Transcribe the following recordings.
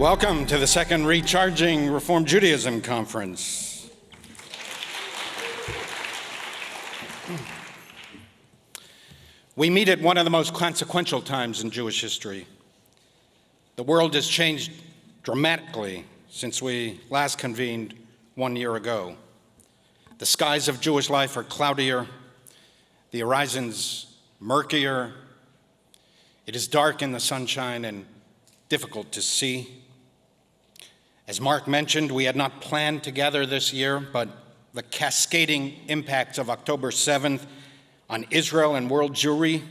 Welcome to the second Re-CHARGING Reform Judaism Conference. We meet at one of the most consequential times in Jewish history. The world has changed dramatically since we last convened 1 year ago. The skies of Jewish life are cloudier, the horizons murkier. It is dark in the sunshine and difficult to see. As Mark mentioned, we had not planned to gather this year, but the cascading impacts of October 7th on Israel and world Jewry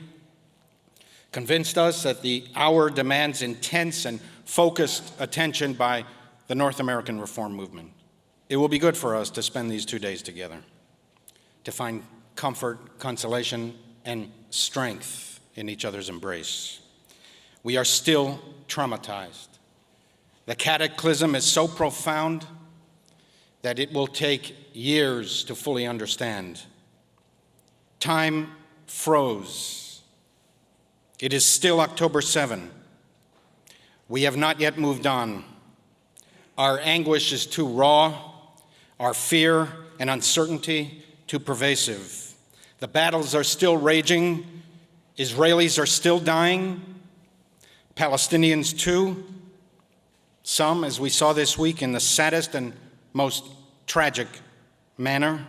convinced us that the hour demands intense and focused attention by the North American Reform movement. It will be good for us to spend these 2 days together, to find comfort, consolation, and strength in each other's embrace. We are still traumatized. The cataclysm is so profound that it will take years to fully understand. Time froze. It is still October 7. We have not yet moved on. Our anguish is too raw, our fear and uncertainty too pervasive. The battles are still raging. Israelis are still dying. Palestinians too. Some, as we saw this week, in the saddest and most tragic manner.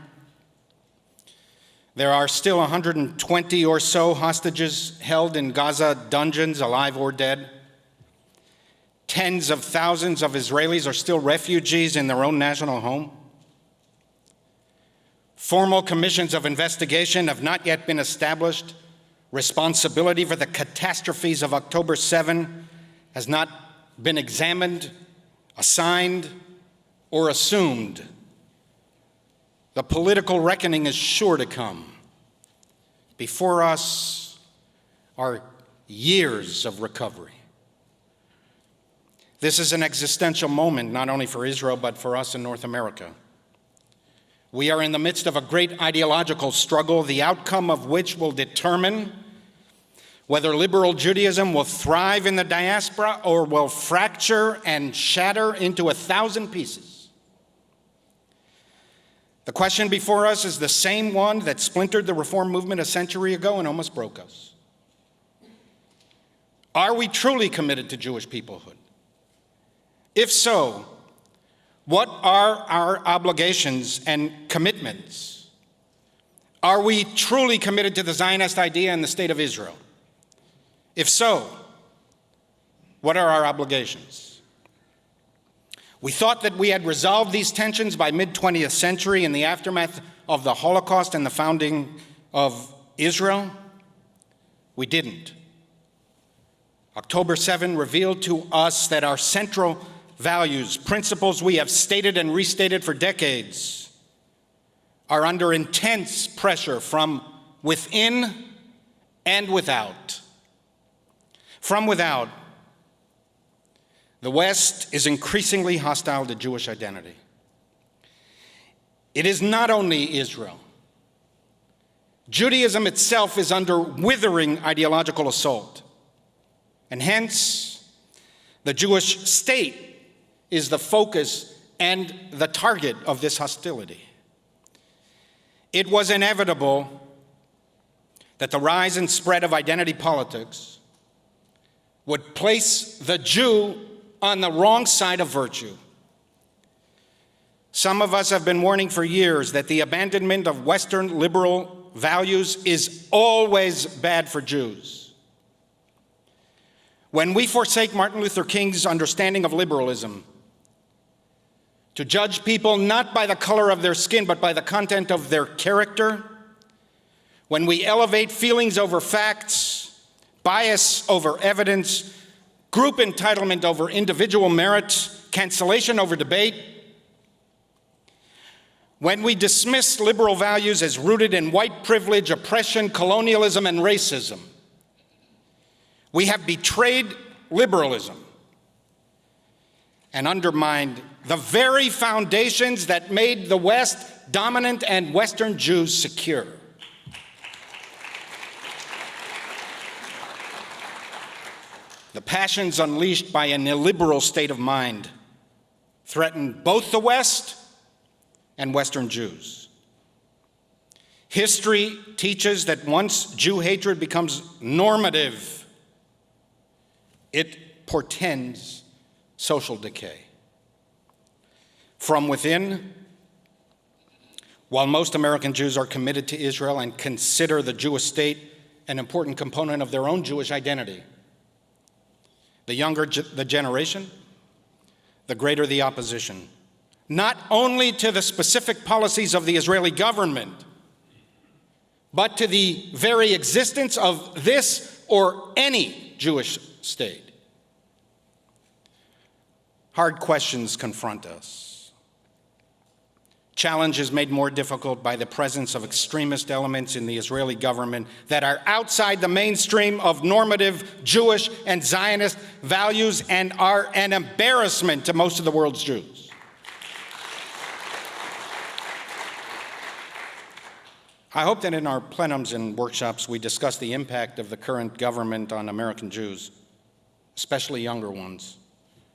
There are still 120 or so hostages held in Gaza dungeons, alive or dead. Tens of thousands of Israelis are still refugees in their own national home. Formal commissions of investigation have not yet been established. Responsibility for the catastrophes of October 7 has not been examined, assigned, or assumed. The political reckoning is sure to come. Before us are years of recovery. This is an existential moment, not only for Israel, but for us in North America. We are in the midst of a great ideological struggle, the outcome of which will determine whether liberal Judaism will thrive in the diaspora or will fracture and shatter into 1,000 pieces. The question before us is the same one that splintered the Reform movement a century ago and almost broke us. Are we truly committed to Jewish peoplehood? If so, what are our obligations and commitments? Are we truly committed to the Zionist idea and the state of Israel? If so, what are our obligations? We thought that we had resolved these tensions by mid-20th century in the aftermath of the Holocaust and the founding of Israel. We didn't. October 7 revealed to us that our central values, principles we have stated and restated for decades, are under intense pressure from within and without. From without, the West is increasingly hostile to Jewish identity. It is not only Israel. Judaism itself is under withering ideological assault. And hence, the Jewish state is the focus and the target of this hostility. It was inevitable that the rise and spread of identity politics would place the Jew on the wrong side of virtue. Some of us have been warning for years that the abandonment of Western liberal values is always bad for Jews. When we forsake Martin Luther King's understanding of liberalism, to judge people not by the color of their skin, but by the content of their character, when we elevate feelings over facts, bias over evidence, group entitlement over individual merit, cancellation over debate, when we dismiss liberal values as rooted in white privilege, oppression, colonialism, and racism, we have betrayed liberalism and undermined the very foundations that made the West dominant and Western Jews secure. The passions unleashed by an illiberal state of mind threaten both the West and Western Jews. History teaches that once Jew hatred becomes normative, it portends social decay. From within, while most American Jews are committed to Israel and consider the Jewish state an important component of their own Jewish identity, the younger the generation, the greater the opposition, not only to the specific policies of the Israeli government, but to the very existence of this or any Jewish state. Hard questions confront us. Challenge is made more difficult by the presence of extremist elements in the Israeli government that are outside the mainstream of normative Jewish and Zionist values and are an embarrassment to most of the world's Jews. I hope that in our plenums and workshops we discuss the impact of the current government on American Jews, especially younger ones,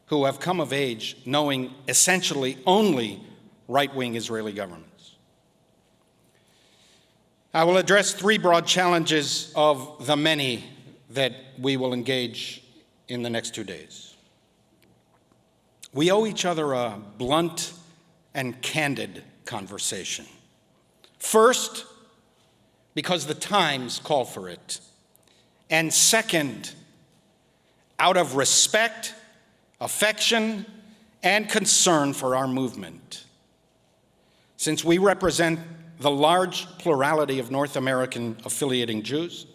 who have come of age knowing essentially only right-wing Israeli governments. I will address three broad challenges of the many that we will engage in the next 2 days. We owe each other a blunt and candid conversation. First, because the times call for it. And second, out of respect, affection, and concern for our movement. Since we represent the large plurality of North American affiliating Jews,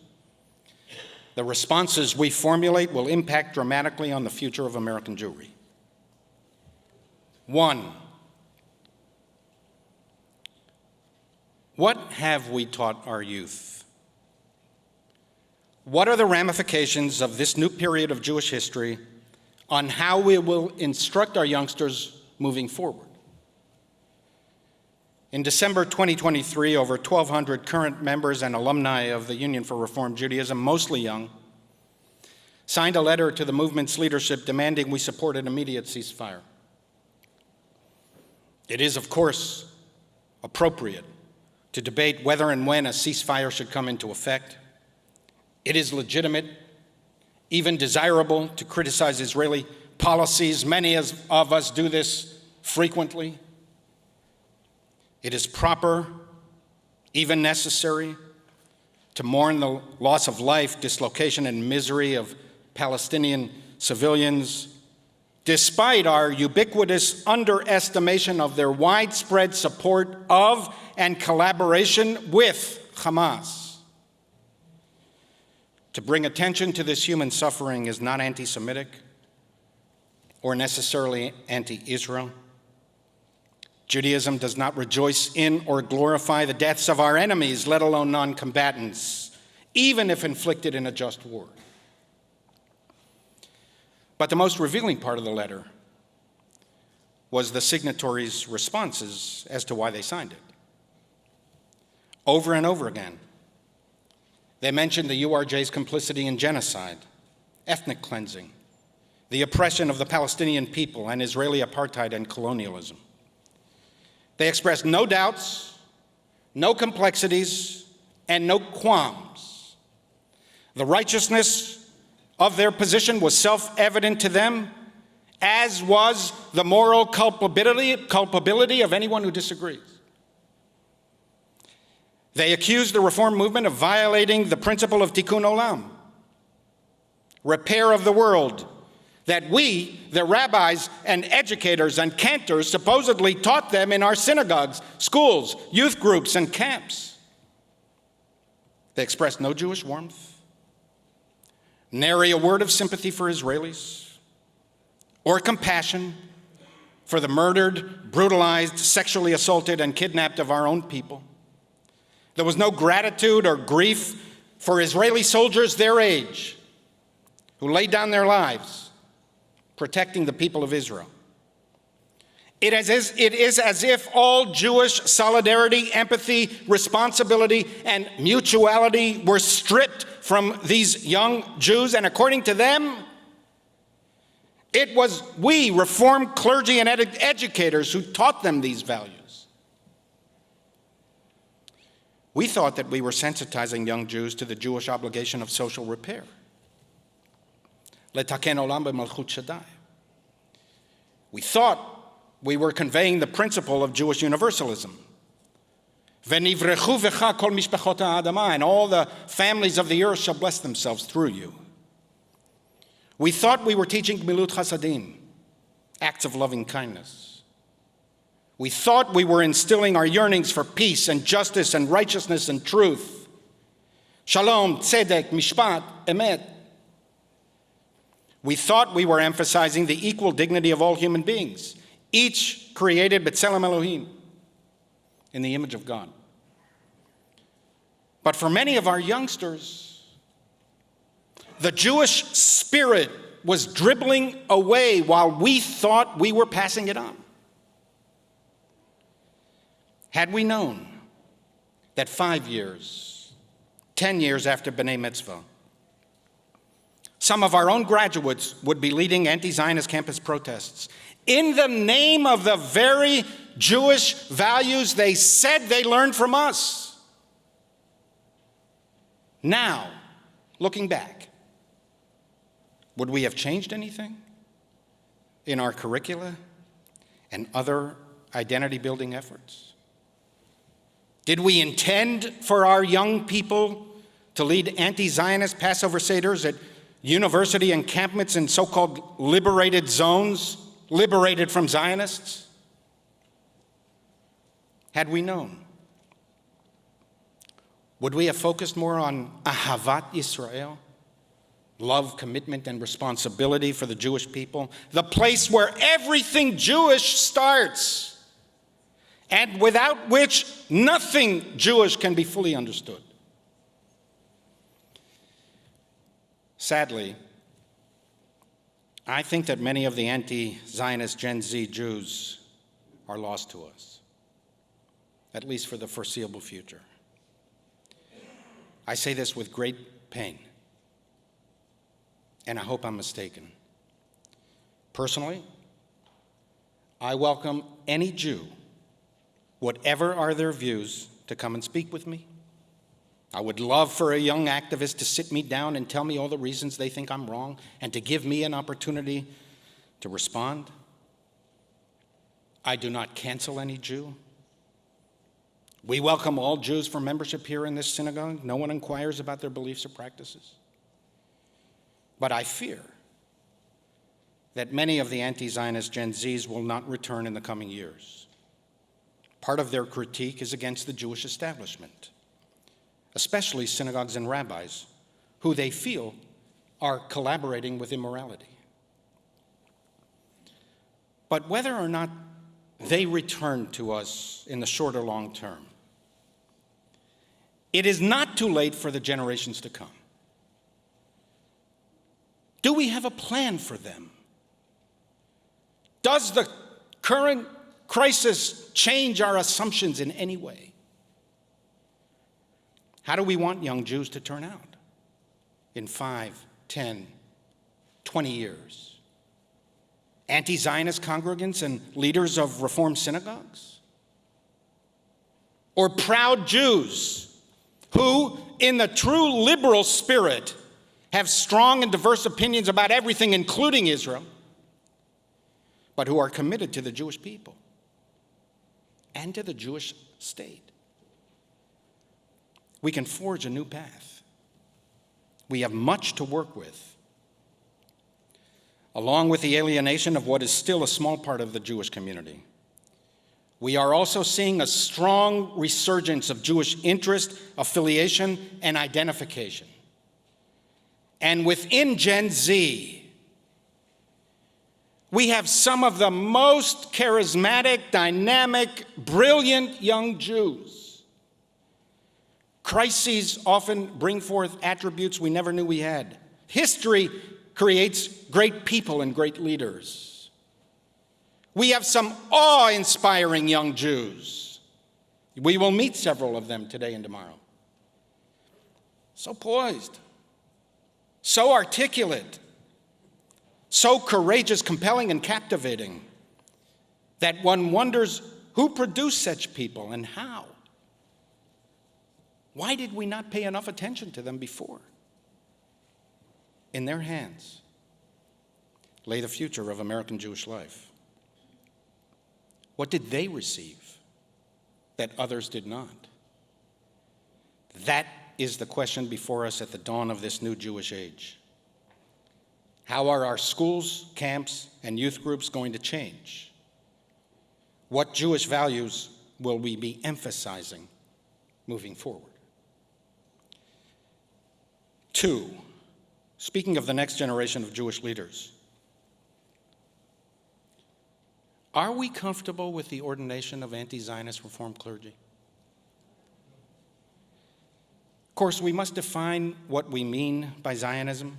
the responses we formulate will impact dramatically on the future of American Jewry. 1, what have we taught our youth? What are the ramifications of this new period of Jewish history on how we will instruct our youngsters moving forward? In December 2023, over 1,200 current members and alumni of the Union for Reform Judaism, mostly young, signed a letter to the movement's leadership demanding we support an immediate ceasefire. It is, of course, appropriate to debate whether and when a ceasefire should come into effect. It is legitimate, even desirable, to criticize Israeli policies. Many of us do this frequently. It is proper, even necessary, to mourn the loss of life, dislocation, and misery of Palestinian civilians, despite our ubiquitous underestimation of their widespread support of and collaboration with Hamas. To bring attention to this human suffering is not anti-Semitic or necessarily anti-Israel. Judaism does not rejoice in or glorify the deaths of our enemies, let alone non-combatants, even if inflicted in a just war. But the most revealing part of the letter was the signatories' responses as to why they signed it. Over and over again, they mentioned the URJ's complicity in genocide, ethnic cleansing, the oppression of the Palestinian people, and Israeli apartheid and colonialism. They expressed no doubts, no complexities, and no qualms. The righteousness of their position was self-evident to them, as was the moral culpability of anyone who disagrees. They accused the Reform movement of violating the principle of tikkun olam, repair of the world, that we, the rabbis and educators and cantors, supposedly taught them in our synagogues, schools, youth groups, and camps. They expressed no Jewish warmth, nary a word of sympathy for Israelis, or compassion for the murdered, brutalized, sexually assaulted, and kidnapped of our own people. There was no gratitude or grief for Israeli soldiers their age who laid down their lives protecting the people of Israel. It is as if all Jewish solidarity, empathy, responsibility, and mutuality were stripped from these young Jews, and according to them, It was we, Reformed clergy and educators, who taught them these values. We thought that we were sensitizing young Jews to the Jewish obligation of social repair. Letaken olam b'malchut Shaddai. We thought we were conveying the principle of Jewish universalism. V'nivrechu v'cha kol mishpachot ha'adama, and all the families of the earth shall bless themselves through you. We thought we were teaching Gmilut Chasadim, acts of loving kindness. We thought we were instilling our yearnings for peace and justice and righteousness and truth. Shalom, tzedek, mishpat, emet. We thought we were emphasizing the equal dignity of all human beings, each created b'tselem Elohim, in the image of God. But for many of our youngsters, the Jewish spirit was dribbling away while we thought we were passing it on. Had we known that 5 years, 10 years after B'nai Mitzvah, some of our own graduates would be leading anti-Zionist campus protests in the name of the very Jewish values they said they learned from us. Now, looking back, would we have changed anything in our curricula and other identity-building efforts? Did we intend for our young people to lead anti-Zionist Passover Seders at university encampments in so-called liberated zones, liberated from Zionists? Had we known, would we have focused more on Ahavat Yisrael, love, commitment, and responsibility for the Jewish people, the place where everything Jewish starts, and without which nothing Jewish can be fully understood? Sadly, I think that many of the anti-Zionist Gen Z Jews are lost to us, at least for the foreseeable future. I say this with great pain, and I hope I'm mistaken. Personally, I welcome any Jew, whatever are their views, to come and speak with me. I would love for a young activist to sit me down and tell me all the reasons they think I'm wrong and to give me an opportunity to respond. I do not cancel any Jew. We welcome all Jews for membership here in this synagogue. No one inquires about their beliefs or practices. But I fear that many of the anti-Zionist Gen Zs will not return in the coming years. Part of their critique is against the Jewish establishment, especially synagogues and rabbis, who they feel are collaborating with immorality. But whether or not they return to us in the short or long term, it is not too late for the generations to come. Do we have a plan for them? Does the current crisis change our assumptions in any way? How do we want young Jews to turn out in 5, 10, 20 years? Anti-Zionist congregants and leaders of Reform synagogues? Or proud Jews who, in the true liberal spirit, have strong and diverse opinions about everything, including Israel, but who are committed to the Jewish people and to the Jewish state? We can forge a new path. We have much to work with. Along with the alienation of what is still a small part of the Jewish community, we are also seeing a strong resurgence of Jewish interest, affiliation, and identification. And within Gen Z, we have some of the most charismatic, dynamic, brilliant young Jews. Crises often bring forth attributes we never knew we had. History creates great people and great leaders. We have some awe-inspiring young Jews. We will meet several of them today and tomorrow. So poised, so articulate, so courageous, compelling, and captivating that one wonders who produced such people and how. Why did we not pay enough attention to them before? In their hands lay the future of American Jewish life. What did they receive that others did not? That is the question before us at the dawn of this new Jewish age. How are our schools, camps, and youth groups going to change? What Jewish values will we be emphasizing moving forward? 2, speaking of the next generation of Jewish leaders, are we comfortable with the ordination of anti-Zionist Reformed clergy? Of course, we must define what we mean by Zionism.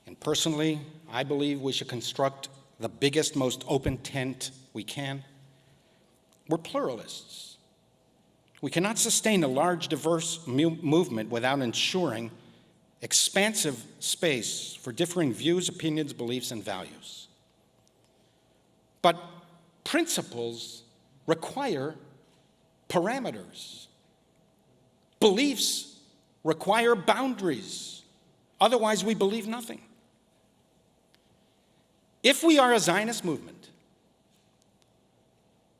And personally, I believe we should construct the biggest, most open tent we can. We're pluralists. We cannot sustain a large, diverse movement without ensuring expansive space for differing views, opinions, beliefs, and values. But principles require parameters. Beliefs require boundaries. Otherwise, we believe nothing. If we are a Zionist movement,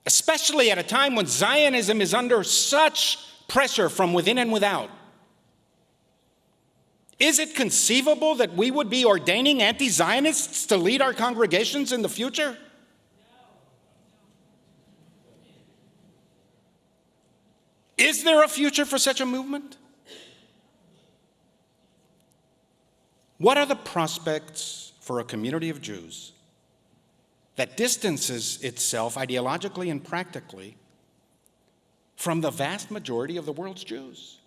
especially at a time when Zionism is under such pressure from within and without, is it conceivable that we would be ordaining anti-Zionists to lead our congregations in the future? Is there a future for such a movement? What are the prospects for a community of Jews that distances itself ideologically and practically from the vast majority of the world's Jews?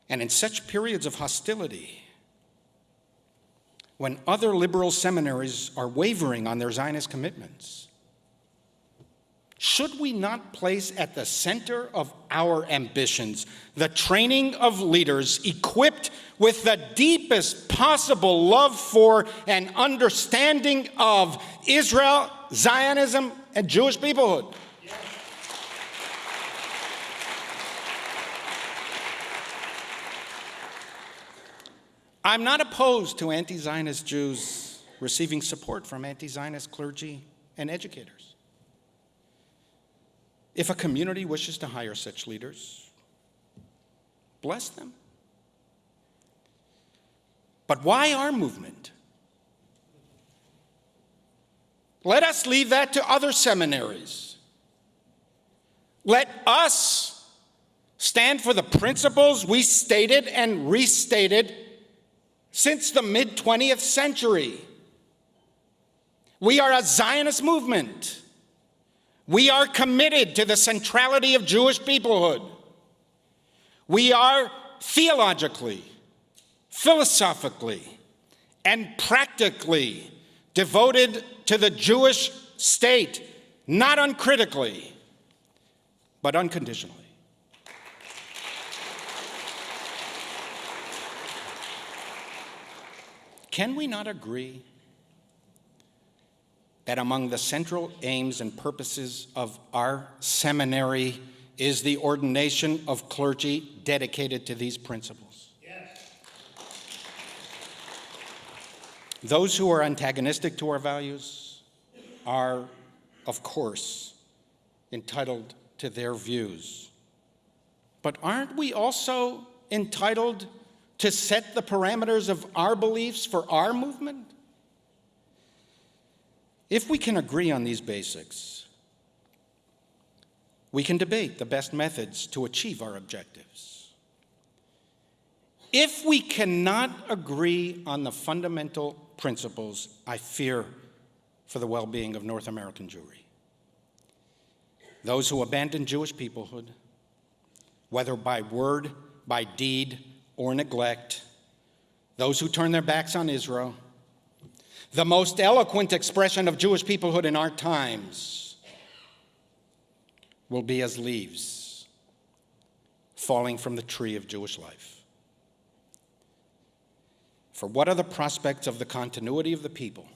And in such periods of hostility, when other liberal seminaries are wavering on their Zionist commitments, should we not place at the center of our ambitions the training of leaders equipped with the deepest possible love for and understanding of Israel, Zionism, and Jewish peoplehood? I'm not opposed to anti-Zionist Jews receiving support from anti-Zionist clergy and educators. If a community wishes to hire such leaders, bless them. But why our movement? Let us leave that to other seminaries. Let us stand for the principles we stated and restated since the mid-20th century. We are a Zionist movement. We are committed to the centrality of Jewish peoplehood. We are theologically, philosophically, and practically devoted to the Jewish state, not uncritically, but unconditionally. Can we not agree that among the central aims and purposes of our seminary is the ordination of clergy dedicated to these principles? Yes. Those who are antagonistic to our values are, of course, entitled to their views. But aren't we also entitled to set the parameters of our beliefs for our movement? If we can agree on these basics, we can debate the best methods to achieve our objectives. If we cannot agree on the fundamental principles, I fear for the well-being of North American Jewry. Those who abandon Jewish peoplehood, whether by word, by deed, or neglect, those who turn their backs on Israel, the most eloquent expression of Jewish peoplehood in our times, will be as leaves falling from the tree of Jewish life. For what are the prospects of the continuity of the people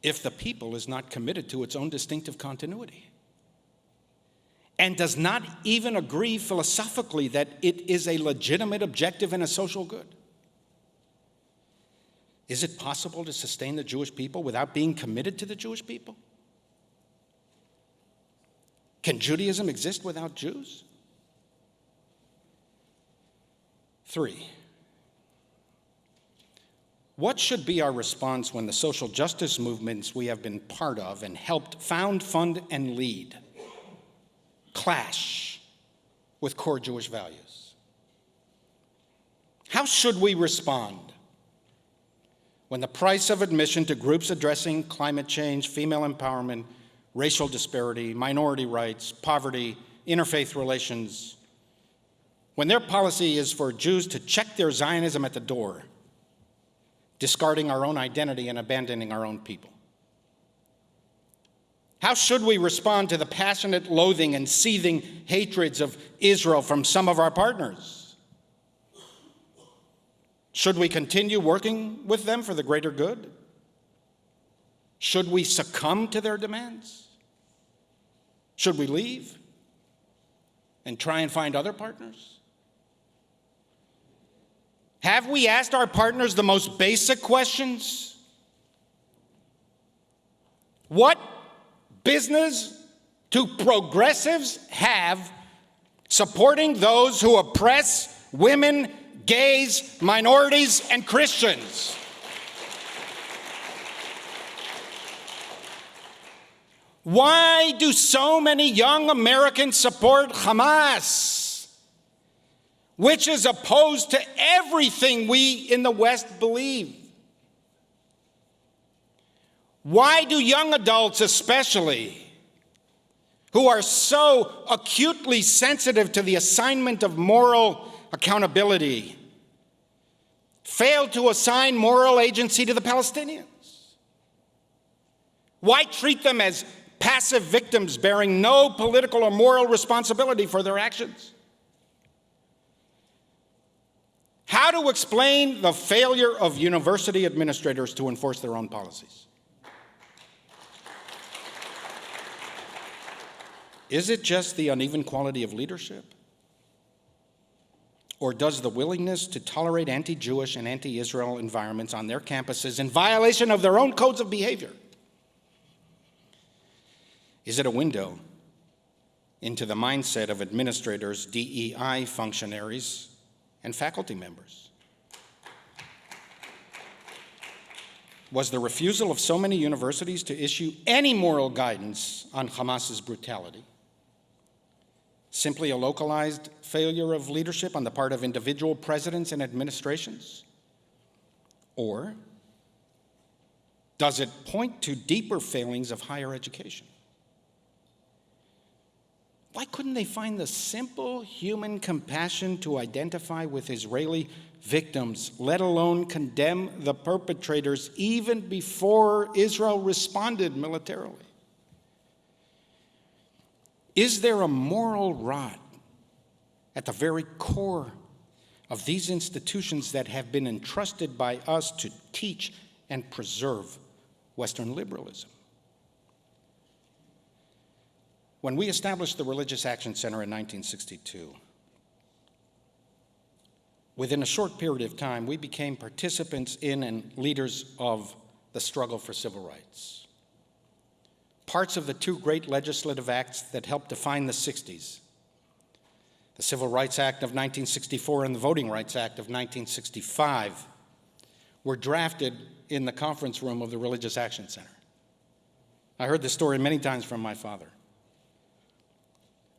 if the people is not committed to its own distinctive continuity and does not even agree philosophically that it is a legitimate objective and a social good? Is it possible to sustain the Jewish people without being committed to the Jewish people? Can Judaism exist without Jews? 3, what should be our response when the social justice movements we have been part of and helped found, fund, and lead clash with core Jewish values? How should we respond when the price of admission to groups addressing climate change, female empowerment, racial disparity, minority rights, poverty, interfaith relations, when their policy is for Jews to check their Zionism at the door, discarding our own identity and abandoning our own people? How should we respond to the passionate loathing and seething hatreds of Israel from some of our partners? Should we continue working with them for the greater good? Should we succumb to their demands? Should we leave and try and find other partners? Have we asked our partners the most basic questions? What business do progressives have supporting those who oppress women, gays, minorities, and Christians? Why do so many young Americans support Hamas, which is opposed to everything we in the West believe? Why do young adults especially, who are so acutely sensitive to the assignment of moral accountability, fail to assign moral agency to the Palestinians? Why treat them as passive victims bearing no political or moral responsibility for their actions? How to explain the failure of university administrators to enforce their own policies? Is it just the uneven quality of leadership? Or does the willingness to tolerate anti-Jewish and anti-Israel environments on their campuses in violation of their own codes of behavior? Is it a window into the mindset of administrators, DEI functionaries, and faculty members? Was the refusal of so many universities to issue any moral guidance on Hamas's brutality simply a localized failure of leadership on the part of individual presidents and administrations? Or does it point to deeper failings of higher education? Why couldn't they find the simple human compassion to identify with Israeli victims, let alone condemn the perpetrators even before Israel responded militarily? Is there a moral rot at the very core of these institutions that have been entrusted by us to teach and preserve Western liberalism? When we established the Religious Action Center in 1962, within a short period of time, we became participants in and leaders of the struggle for civil rights. Parts of the two great legislative acts that helped define the 60s, the Civil Rights Act of 1964 and the Voting Rights Act of 1965, were drafted in the conference room of the Religious Action Center. I heard this story many times from my father.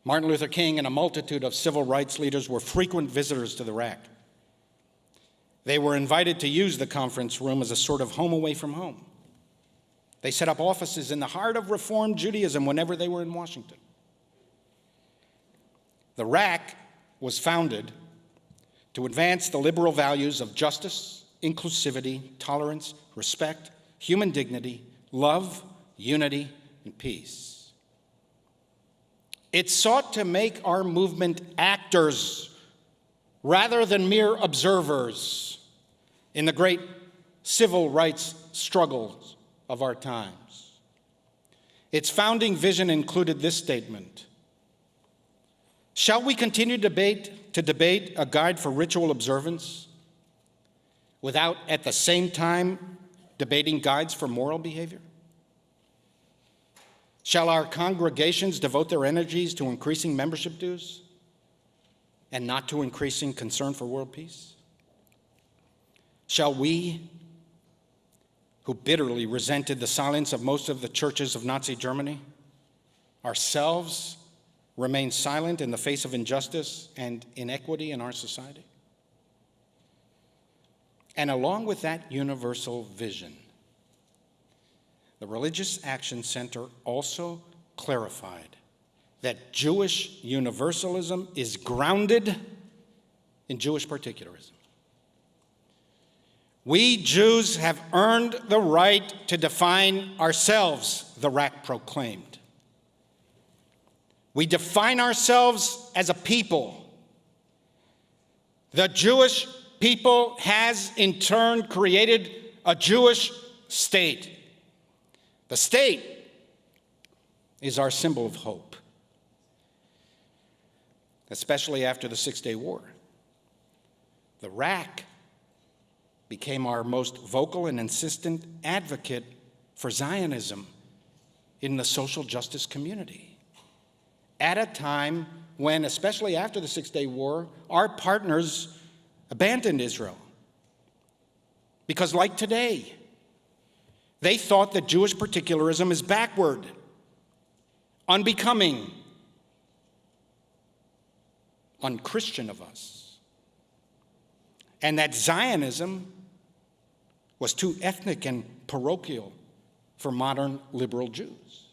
Martin Luther King and a multitude of civil rights leaders were frequent visitors to the RAC. They were invited to use the conference room as a sort of home away from home. They set up offices in the heart of Reform Judaism whenever they were in Washington. The RAC was founded to advance the liberal values of justice, inclusivity, tolerance, respect, human dignity, love, unity, and peace. It sought to make our movement actors rather than mere observers in the great civil rights struggles of our times. Its founding vision included this statement: shall we continue to debate a guide for ritual observance without at the same time debating guides for moral behavior? Shall our congregations devote their energies to increasing membership dues and not to increasing concern for world peace? Shall we, who bitterly resented the silence of most of the churches of Nazi Germany, ourselves remain silent in the face of injustice and inequity in our society? And along with that universal vision, the Religious Action Center also clarified that Jewish universalism is grounded in Jewish particularism. We Jews have earned the right to define ourselves, the RAC proclaimed. We define ourselves as a people. The Jewish people has in turn created a Jewish state. The state is our symbol of hope, especially after the Six-Day War. The RAC became our most vocal and insistent advocate for Zionism in the social justice community, at a time when, especially after the Six-Day War, our partners abandoned Israel. Because like today, they thought that Jewish particularism is backward, unbecoming, unchristian of us, and that Zionism was too ethnic and parochial for modern liberal Jews.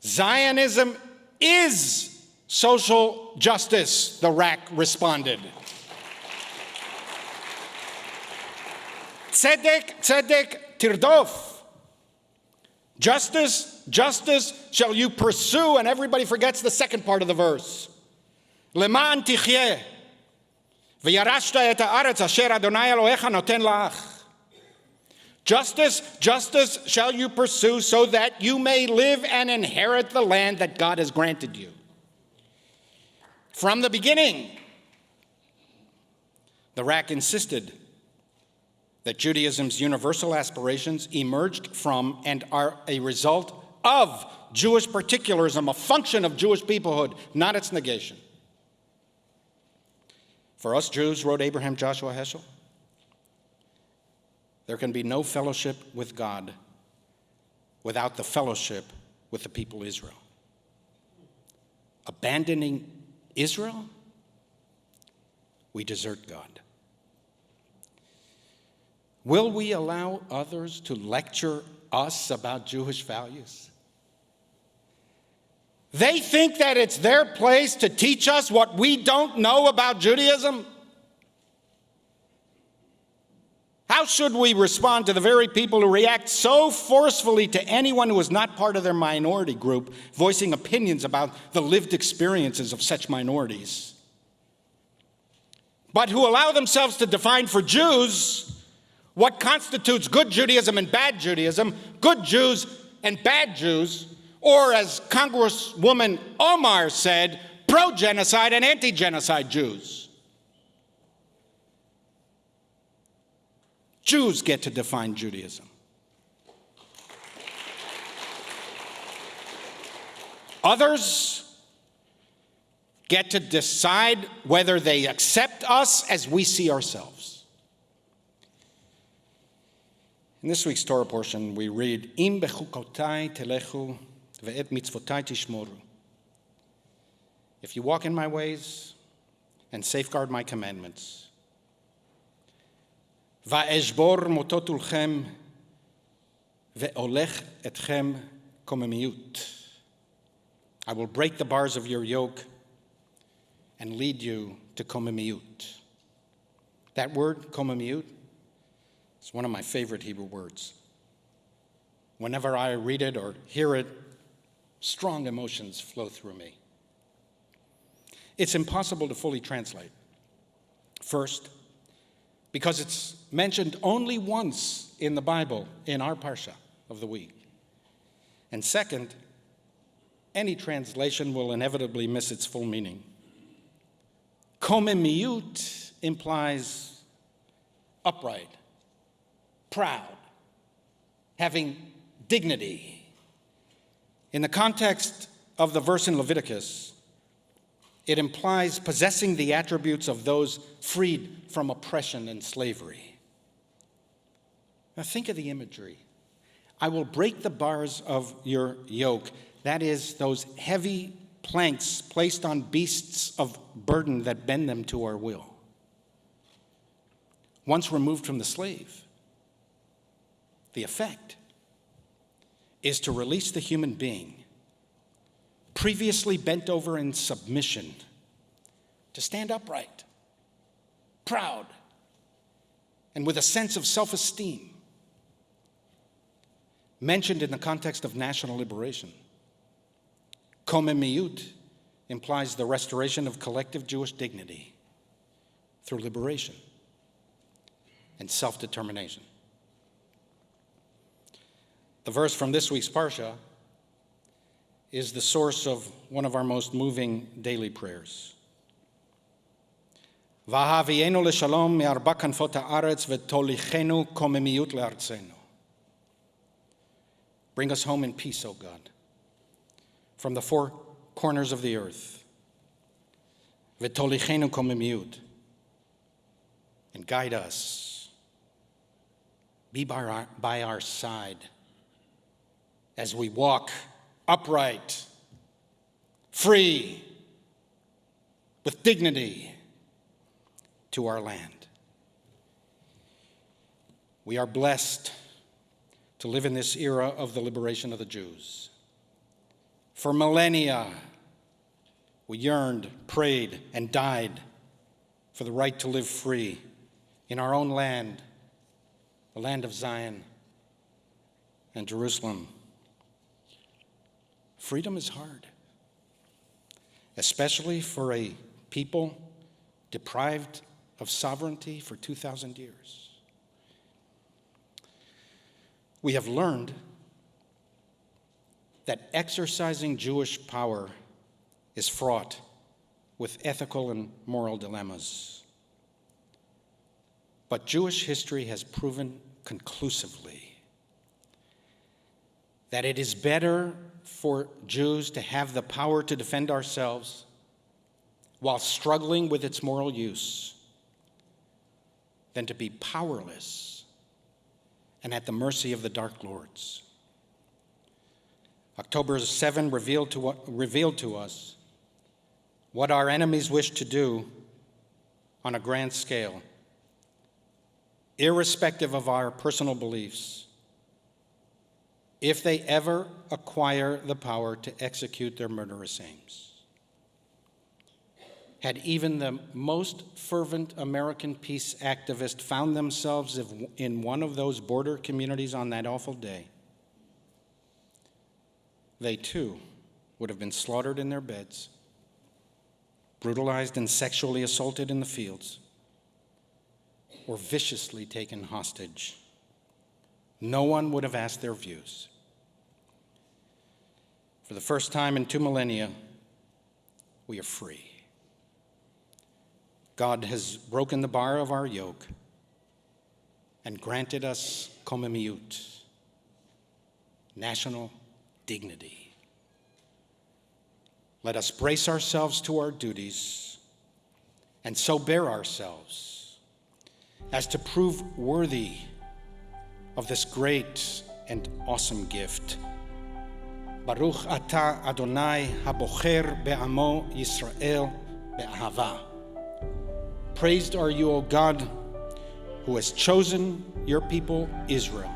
Zionism is social justice, the RAC responded. Tzedek, tzedek tirdof. Justice, justice shall you pursue, and everybody forgets the second part of the verse. Leman tichyeh, v'yarashta et haaretz asher Adonai Elohecha noten lach. Justice, justice shall you pursue so that you may live and inherit the land that God has granted you. From the beginning, the RAC insisted that Judaism's universal aspirations emerged from and are a result of Jewish particularism, a function of Jewish peoplehood, not its negation. For us Jews, wrote Abraham Joshua Heschel, there can be no fellowship with God without the fellowship with the people Israel. Abandoning Israel, we desert God. Will we allow others to lecture us about Jewish values? They think that it's their place to teach us what we don't know about Judaism? How should we respond to the very people who react so forcefully to anyone who is not part of their minority group, voicing opinions about the lived experiences of such minorities, but who allow themselves to define for Jews what constitutes good Judaism and bad Judaism, good Jews and bad Jews, or as Congresswoman Omar said, pro-genocide and anti-genocide Jews? Jews get to define Judaism. Others get to decide whether they accept us as we see ourselves. In this week's Torah portion, we read, Im bechukotai telechu ve'et mitzvotai tishmoru. If you walk in my ways and safeguard my commandments, va'eshbor motot ulchem ve'olech etchem komemiyut. I will break the bars of your yoke and lead you to komemiyut. That word, komemiyut, it's one of my favorite Hebrew words. Whenever I read it or hear it, strong emotions flow through me. It's impossible to fully translate. First, because it's mentioned only once in the Bible in our parsha of the week. And second, any translation will inevitably miss its full meaning. Komemiyut implies upright, proud, having dignity. In the context of the verse in Leviticus, it implies possessing the attributes of those freed from oppression and slavery. Now think of the imagery. I will break the bars of your yoke. That is, those heavy planks placed on beasts of burden that bend them to our will. Once removed from the slave, the effect is to release the human being, previously bent over in submission, to stand upright, proud, and with a sense of self-esteem. Mentioned in the context of national liberation, Komemiyut implies the restoration of collective Jewish dignity through liberation and self-determination. The verse from this week's Parsha is the source of one of our most moving daily prayers. V'ahavienu l'shalom me'arba kanfot ha'aretz v'tolichenu komemiyut le'artzenu. Bring us home in peace, O God, from the four corners of the earth. V'tolichenu komemiyut. And guide us. Be by our side as we walk upright, free, with dignity to our land. We are blessed to live in this era of the liberation of the Jews. For millennia, we yearned, prayed, and died for the right to live free in our own land, the land of Zion and Jerusalem. Freedom is hard, especially for a people deprived of sovereignty for 2,000 years. We have learned that exercising Jewish power is fraught with ethical and moral dilemmas. But Jewish history has proven conclusively that it is better for Jews to have the power to defend ourselves while struggling with its moral use than to be powerless and at the mercy of the dark lords. October 7 revealed to us what our enemies wish to do on a grand scale, irrespective of our personal beliefs, if they ever acquire the power to execute their murderous aims. Had even the most fervent American peace activists found themselves in one of those border communities on that awful day, they too would have been slaughtered in their beds, brutalized and sexually assaulted in the fields, or viciously taken hostage. No one would have asked their views. For the first time in 2 millennia, we are free. God has broken the bar of our yoke and granted us komemiyut, national dignity. Let us brace ourselves to our duties and so bear ourselves as to prove worthy of this great and awesome gift. Baruch atah Adonai habocher be'amo Yisrael be'ahava. Praised are you, O God, who has chosen your people Israel